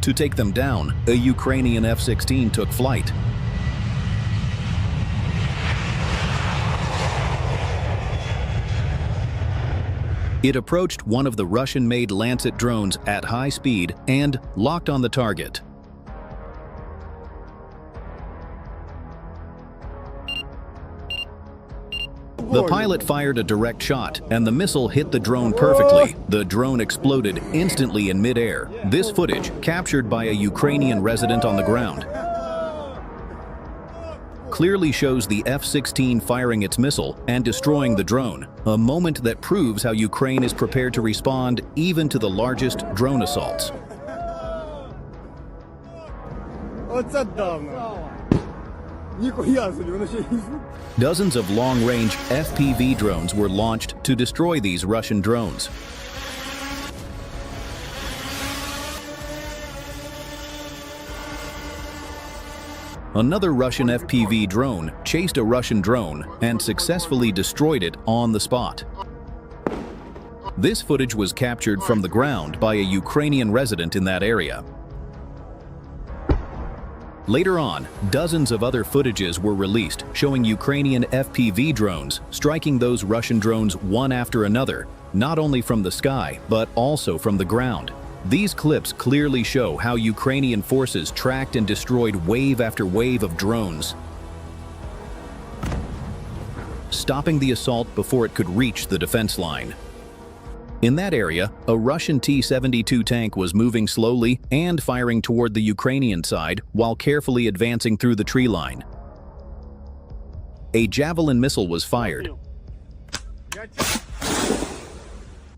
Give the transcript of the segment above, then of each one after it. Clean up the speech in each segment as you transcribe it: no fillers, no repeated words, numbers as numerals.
To take them down, a Ukrainian F-16 took flight. It approached one of the Russian-made Lancet drones at high speed and locked on the target. The pilot fired a direct shot, and the missile hit the drone perfectly. The drone exploded instantly in midair. This footage, captured by a Ukrainian resident on the ground, clearly shows the F-16 firing its missile and destroying the drone, a moment that proves how Ukraine is prepared to respond even to the largest drone assaults. Dozens of long-range FPV drones were launched to destroy these Russian drones. Another Russian FPV drone chased a Russian drone and successfully destroyed it on the spot. This footage was captured from the ground by a Ukrainian resident in that area. Later on, dozens of other footages were released showing Ukrainian FPV drones striking those Russian drones one after another, not only from the sky, but also from the ground. These clips clearly show how Ukrainian forces tracked and destroyed wave after wave of drones, stopping the assault before it could reach the defense line. In that area, a Russian T-72 tank was moving slowly and firing toward the Ukrainian side while carefully advancing through the tree line. A Javelin missile was fired,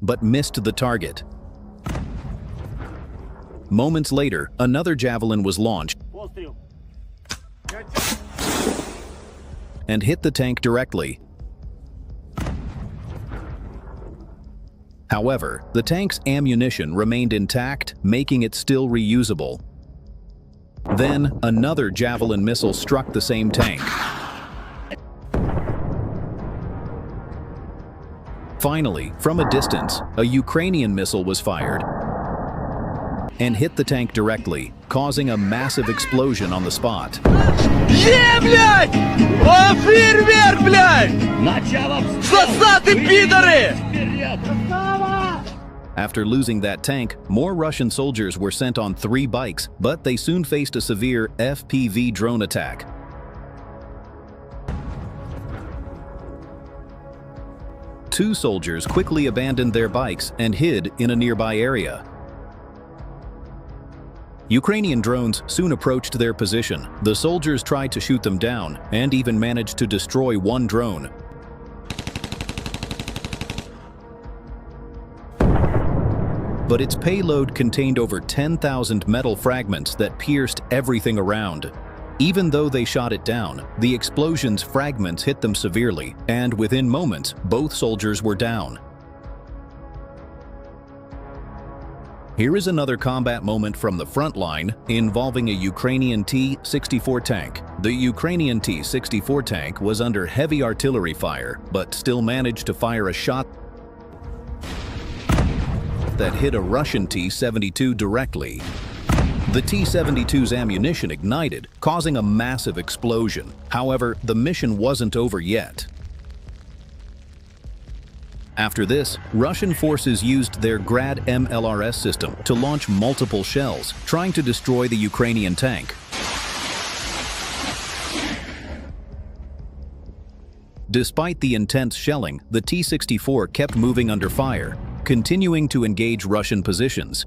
but missed the target. Moments later, another Javelin was launched and hit the tank directly. However, the tank's ammunition remained intact, making it still reusable. Then, another Javelin missile struck the same tank. Finally, from a distance, a Ukrainian missile was fired and hit the tank directly, causing a massive explosion on the spot. After losing that tank, more Russian soldiers were sent on 3 bikes, but they soon faced a severe FPV drone attack. Two soldiers quickly abandoned their bikes and hid in a nearby area. Ukrainian drones soon approached their position. The soldiers tried to shoot them down and even managed to destroy one drone. But its payload contained over 10,000 metal fragments that pierced everything around. Even though they shot it down, the explosion's fragments hit them severely, and within moments, both soldiers were down. Here is another combat moment from the front line involving a Ukrainian T-64 tank. The Ukrainian T-64 tank was under heavy artillery fire, but still managed to fire a shot that hit a Russian T-72 directly. The T-72's ammunition ignited, causing a massive explosion. However, the mission wasn't over yet. After this, Russian forces used their Grad MLRS system to launch multiple shells, trying to destroy the Ukrainian tank. Despite the intense shelling, the T-64 kept moving under fire, continuing to engage Russian positions.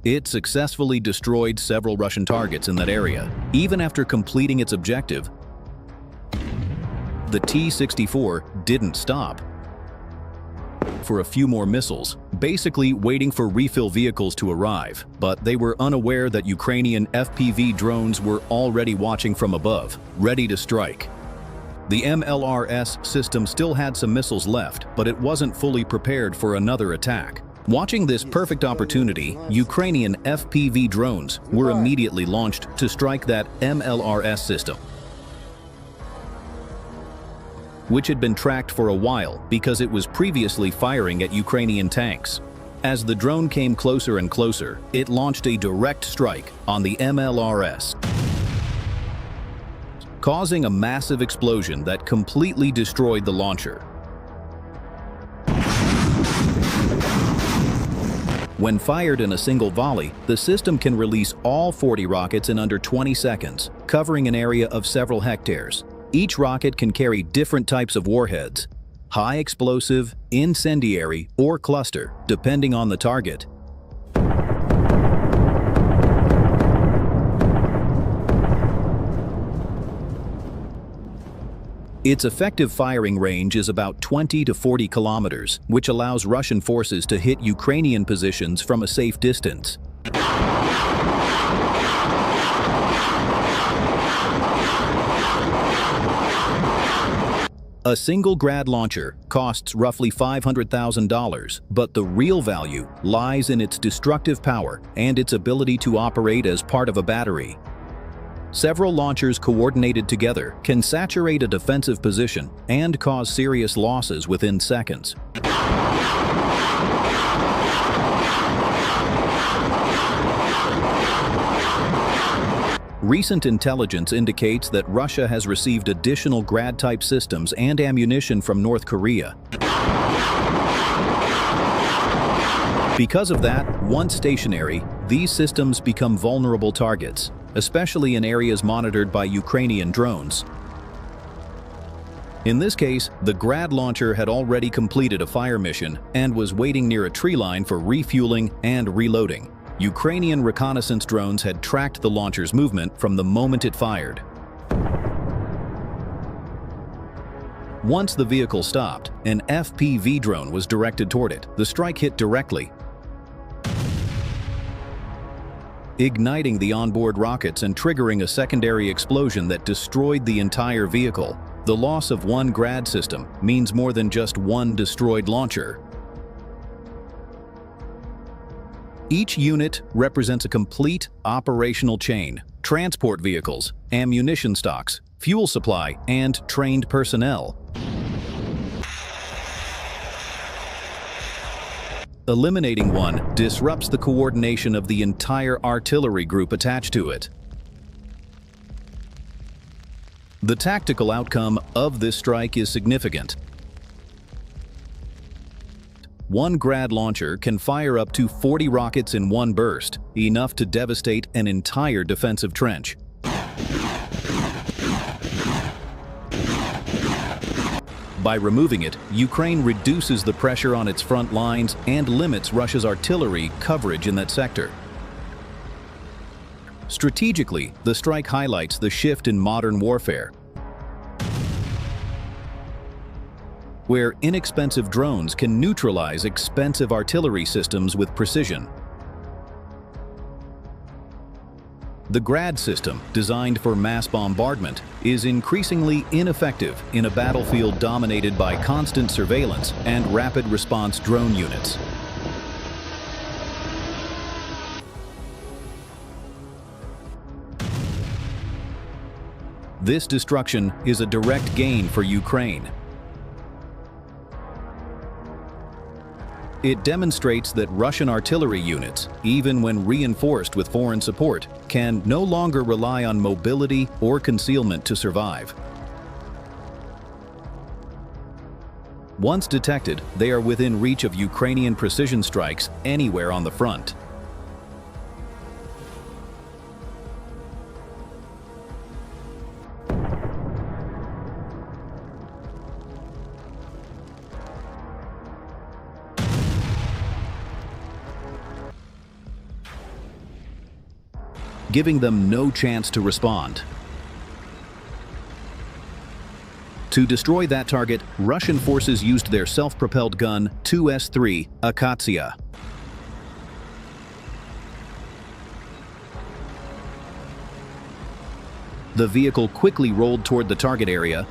It successfully destroyed several Russian targets in that area. Even after completing its objective, the T-64 didn't stop for a few more missiles, basically waiting for refill vehicles to arrive, but they were unaware that Ukrainian FPV drones were already watching from above, ready to strike. The MLRS system still had some missiles left, but it wasn't fully prepared for another attack. Watching this perfect opportunity, Ukrainian FPV drones were immediately launched to strike that MLRS system, which had been tracked for a while because it was previously firing at Ukrainian tanks. As the drone came closer and closer, it launched a direct strike on the MLRS, causing a massive explosion that completely destroyed the launcher. When fired in a single volley, the system can release all 40 rockets in under 20 seconds, covering an area of several hectares. Each rocket can carry different types of warheads: high explosive, incendiary, or cluster, depending on the target. Its effective firing range is about 20 to 40 kilometers, which allows Russian forces to hit Ukrainian positions from a safe distance. A single Grad launcher costs roughly $500,000, but the real value lies in its destructive power and its ability to operate as part of a battery. Several launchers coordinated together can saturate a defensive position and cause serious losses within seconds. Recent intelligence indicates that Russia has received additional Grad-type systems and ammunition from North Korea. Because of that, once stationary, these systems become vulnerable targets, especially in areas monitored by Ukrainian drones. In this case, the Grad launcher had already completed a fire mission and was waiting near a tree line for refueling and reloading. Ukrainian reconnaissance drones had tracked the launcher's movement from the moment it fired. Once the vehicle stopped, an FPV drone was directed toward it. The strike hit directly, igniting the onboard rockets and triggering a secondary explosion that destroyed the entire vehicle. The loss of one Grad system means more than just one destroyed launcher. Each unit represents a complete operational chain: transport vehicles, ammunition stocks, fuel supply, and trained personnel. Eliminating one disrupts the coordination of the entire artillery group attached to it. The tactical outcome of this strike is significant. One Grad launcher can fire up to 40 rockets in one burst, enough to devastate an entire defensive trench. By removing it, Ukraine reduces the pressure on its front lines and limits Russia's artillery coverage in that sector. Strategically, the strike highlights the shift in modern warfare, where inexpensive drones can neutralize expensive artillery systems with precision. The Grad system, designed for mass bombardment, is increasingly ineffective in a battlefield dominated by constant surveillance and rapid response drone units. This destruction is a direct gain for Ukraine. It demonstrates that Russian artillery units, even when reinforced with foreign support, can no longer rely on mobility or concealment to survive. Once detected, they are within reach of Ukrainian precision strikes anywhere on the front. Giving them no chance to respond. To destroy that target, Russian forces used their self-propelled gun 2S3 Akatsiya. The vehicle quickly rolled toward the target area,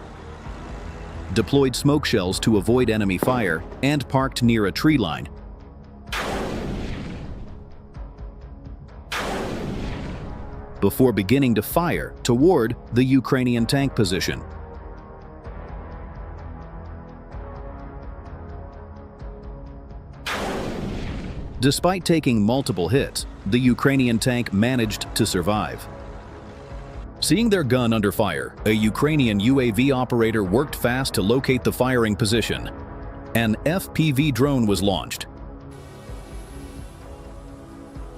deployed smoke shells to avoid enemy fire, and parked near a tree line. Before beginning to fire toward the Ukrainian tank position. Despite taking multiple hits, the Ukrainian tank managed to survive. Seeing their gun under fire, a Ukrainian UAV operator worked fast to locate the firing position. An FPV drone was launched.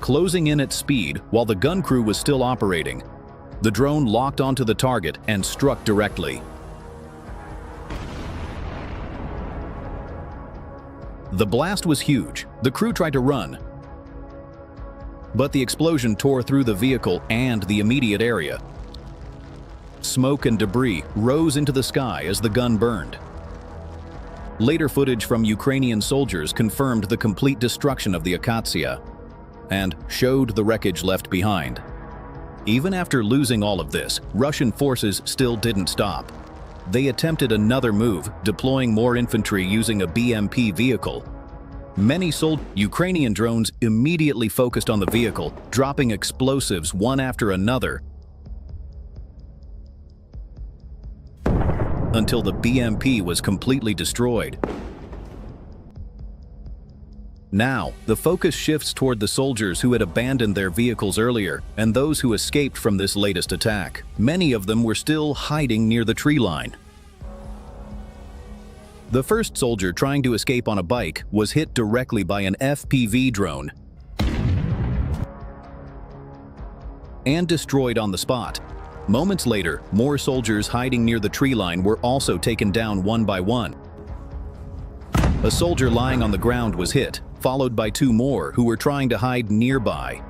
Closing in at speed while the gun crew was still operating, the drone locked onto the target and struck directly. The blast was huge. The crew tried to run, but the explosion tore through the vehicle and the immediate area. Smoke and debris rose into the sky as the gun burned. Later footage from Ukrainian soldiers confirmed the complete destruction of the Akatsiya and showed the wreckage left behind. Even after losing all of this, Russian forces still didn't stop. They attempted another move, deploying more infantry using a BMP vehicle. Many Ukrainian drones immediately focused on the vehicle, dropping explosives one after another until the BMP was completely destroyed. Now, the focus shifts toward the soldiers who had abandoned their vehicles earlier and those who escaped from this latest attack. Many of them were still hiding near the tree line. The first soldier trying to escape on a bike was hit directly by an FPV drone and destroyed on the spot. Moments later, more soldiers hiding near the tree line were also taken down one by one. A soldier lying on the ground was hit, followed by two more who were trying to hide nearby.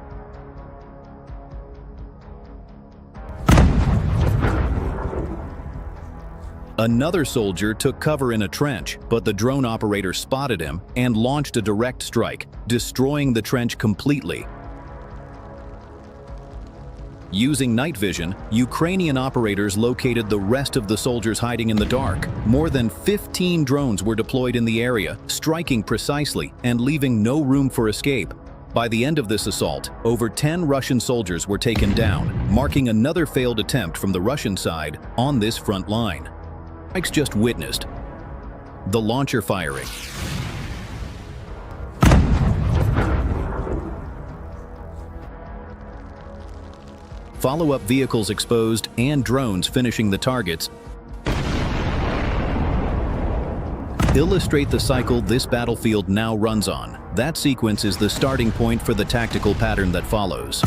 Another soldier took cover in a trench, but the drone operator spotted him and launched a direct strike, destroying the trench completely. Using night vision, Ukrainian operators located the rest of the soldiers hiding in the dark. More than 15 drones were deployed in the area, striking precisely and leaving no room for escape. By the end of this assault, over 10 Russian soldiers were taken down, marking another failed attempt from the Russian side on this front line. Strikes just witnessed the launcher firing. Follow-up vehicles exposed and drones finishing the targets illustrate the cycle this battlefield now runs on. That sequence is the starting point for the tactical pattern that follows.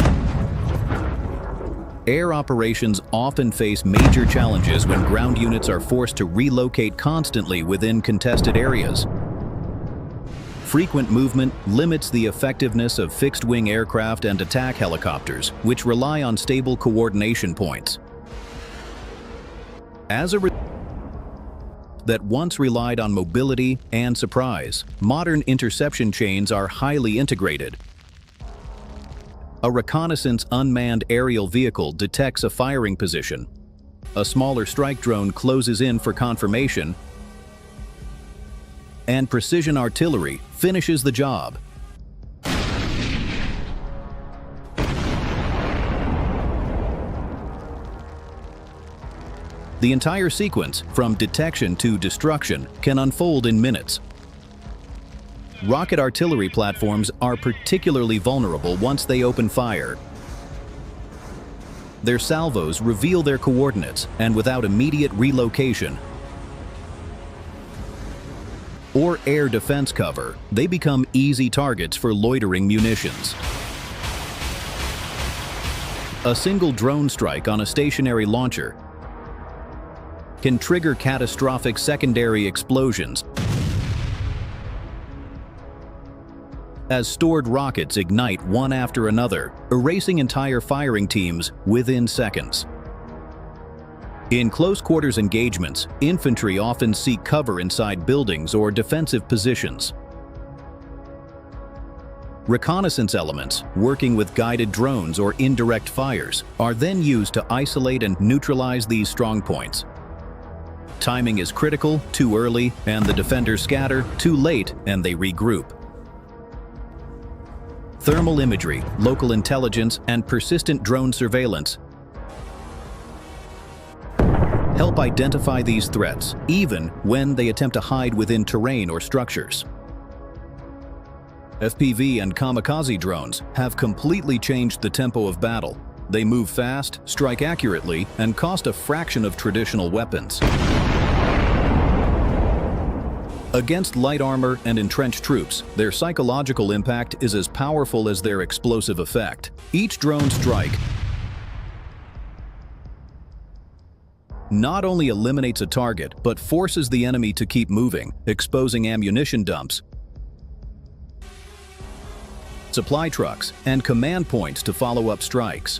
Air operations often face major challenges when ground units are forced to relocate constantly within contested areas. Frequent movement limits the effectiveness of fixed-wing aircraft and attack helicopters, which rely on stable coordination points. As a result, that once relied on mobility and surprise, modern interception chains are highly integrated. A reconnaissance unmanned aerial vehicle detects a firing position. A smaller strike drone closes in for confirmation, and precision artillery finishes the job. The entire sequence, from detection to destruction, can unfold in minutes. Rocket artillery platforms are particularly vulnerable once they open fire. Their salvos reveal their coordinates, and without immediate relocation or air defense cover, they become easy targets for loitering munitions. A single drone strike on a stationary launcher can trigger catastrophic secondary explosions as stored rockets ignite one after another, erasing entire firing teams within seconds. In close-quarters engagements, infantry often seek cover inside buildings or defensive positions. Reconnaissance elements, working with guided drones or indirect fires, are then used to isolate and neutralize these strong points. Timing is critical: too early and the defenders scatter, too late and they regroup. Thermal imagery, local intelligence, and persistent drone surveillance help identify these threats, even when they attempt to hide within terrain or structures. FPV and kamikaze drones have completely changed the tempo of battle. They move fast, strike accurately, and cost a fraction of traditional weapons. Against light armor and entrenched troops, their psychological impact is as powerful as their explosive effect. Each drone strike not only eliminates a target, but forces the enemy to keep moving, exposing ammunition dumps, supply trucks, and command points to follow up strikes.